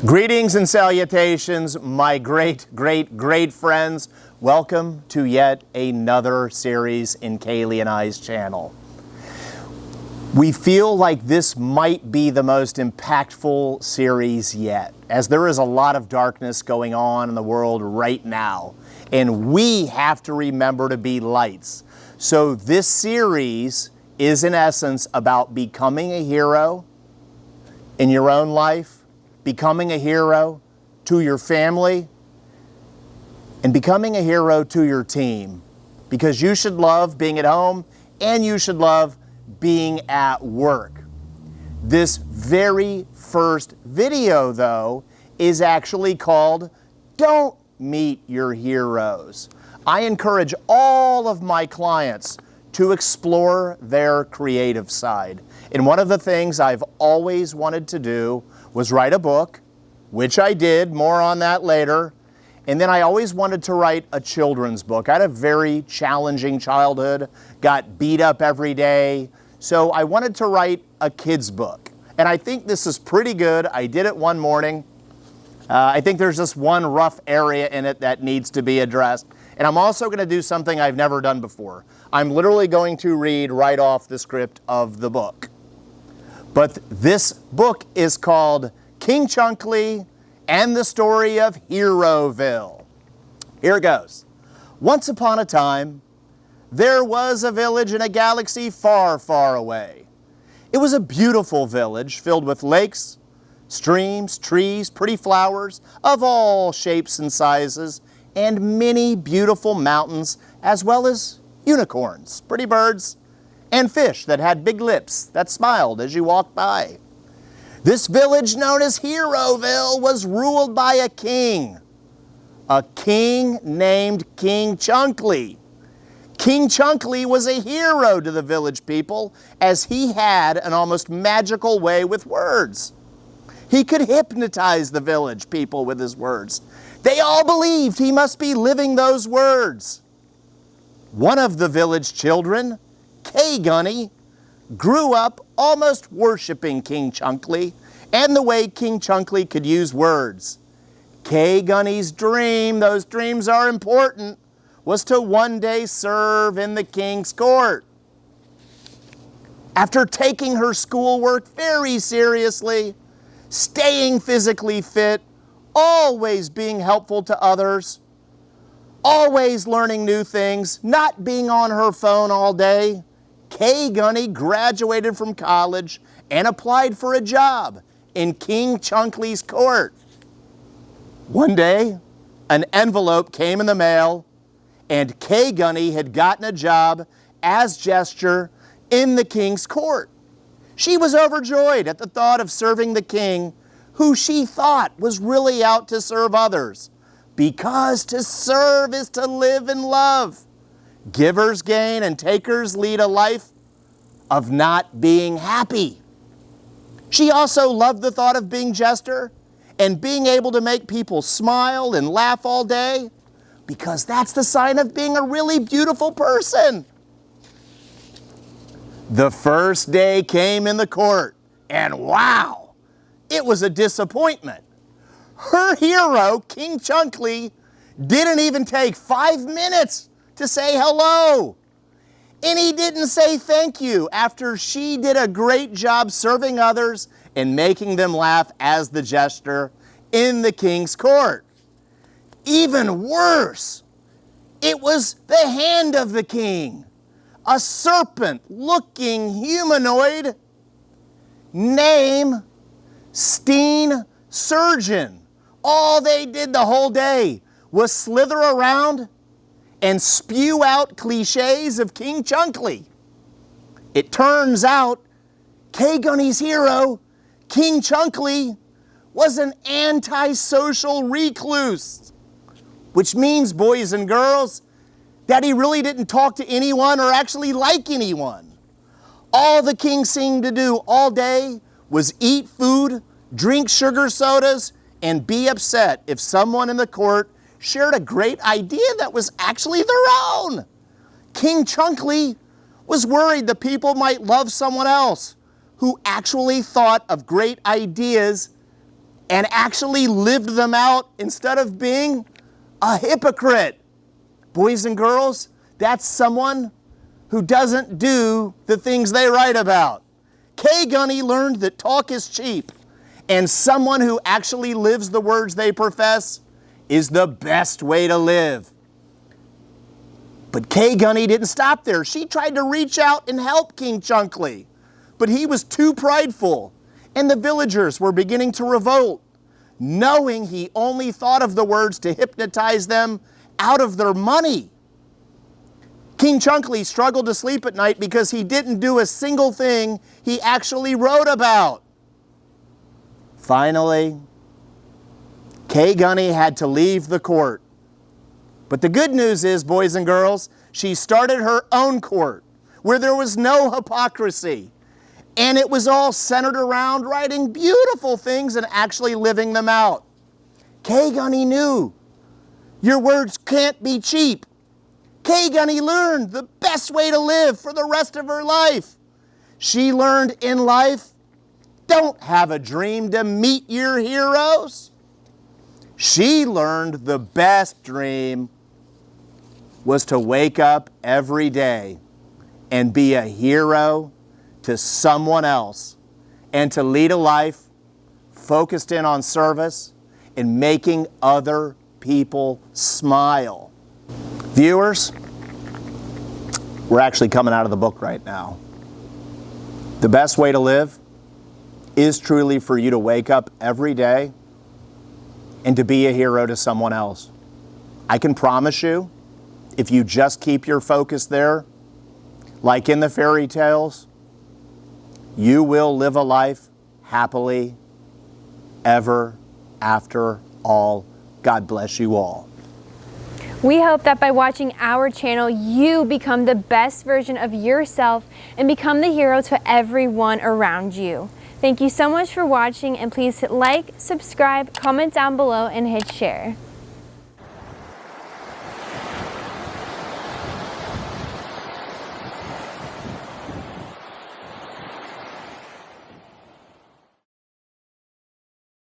Greetings and salutations, my great friends. Welcome to yet another series in Kaylee and I's channel. We feel like this might be the most impactful series yet, as there is a lot of darkness going on in the world right now, and we have to remember to be lights. So this series is in essence about becoming a hero in your own life, becoming a hero to your family, and becoming a hero to your team. Because you should love being at home and you should love being at work. This very first video, though, is actually called Don't Meet Your Heroes. I encourage all of my clients to explore their creative side. And one of the things I've always wanted to do was write a book, which I did, more on that later. And then I always wanted to write a children's book. I had a very challenging childhood, got beat up every day. So I wanted to write a kid's book. And I think this is pretty good. I did it one morning. I think there's just one rough area in it that needs to be addressed. And I'm also going to do something I've never done before. I'm literally going to read right off the script of the book. But this book is called King Chunkley and the Story of Heroville. Here it goes. Once upon a time, there was a village in a galaxy far, far away. It was a beautiful village filled with lakes, streams, trees, pretty flowers of all shapes and sizes, and many beautiful mountains, as well as unicorns, pretty birds, and fish that had big lips that smiled as you walked by. This village known as Heroville was ruled by a king named King Chunkley. King Chunkley was a hero to the village people as he had an almost magical way with words. He could hypnotize the village people with his words. They all believed he must be living those words. One of the village children, Gunny, grew up almost worshiping King Chunkley and the way King Chunkley could use words. Gunny's dream, those dreams are important, was to one day serve in the king's court. After taking her schoolwork very seriously, staying physically fit, always being helpful to others, always learning new things, not being on her phone all day, Gunny graduated from college and applied for a job in King Chunkley's court. One day, an envelope came in the mail, and Gunny had gotten a job as jester in the king's court. She was overjoyed at the thought of serving the king, who she thought was really out to serve others, because to serve is to live in love. Givers gain and takers lead a life of not being happy. She also loved the thought of being jester and being able to make people smile and laugh all day, because that's the sign of being a really beautiful person. The first day came in the court, and wow, it was a disappointment. Her hero, King Chunkley, didn't even take 5 minutes to say hello. And he didn't say thank you after she did a great job serving others and making them laugh as the jester in the king's court. Even worse, it was the hand of the king, a serpent-looking humanoid, name Steen Surgeon. All they did the whole day was slither around and spew out cliches of King Chunkley. It turns out Gunny's hero, King Chunkley, was an antisocial recluse, which means, boys and girls, that he really didn't talk to anyone or actually like anyone. All the king seemed to do all day was eat food, drink sugar sodas, and be upset if someone in the court shared a great idea that was actually their own. King Chunkley was worried the people might love someone else who actually thought of great ideas and actually lived them out instead of being a hypocrite. Boys and girls, that's someone who doesn't do the things they write about. Kay Gunny learned that talk is cheap, and someone who actually lives the words they profess is the best way to live. But Kay Gunny didn't stop there. She tried to reach out and help King Chunkley, but he was too prideful, and the villagers were beginning to revolt, knowing he only thought of the words to hypnotize them out of their money. King Chunkley struggled to sleep at night because he didn't do a single thing he actually wrote about. Finally, Kay Gunny had to leave the court. But the good news is, boys and girls, she started her own court where there was no hypocrisy. And it was all centered around writing beautiful things and actually living them out. Kay Gunny knew your words can't be cheap. Kay Gunny learned the best way to live for the rest of her life. She learned in life, don't have a dream to meet your heroes. She learned the best dream was to wake up every day and be a hero to someone else and to lead a life focused in on service and making other people smile. Viewers, we're actually coming out of the book right now. The best way to live is truly for you to wake up every day and to be a hero to someone else. I can promise you, if you just keep your focus there, like in the fairy tales, you will live a life happily ever after all. God bless you all. We hope that by watching our channel, you become the best version of yourself and become the hero to everyone around you. Thank you so much for watching, and please hit like, subscribe, comment down below, and hit share.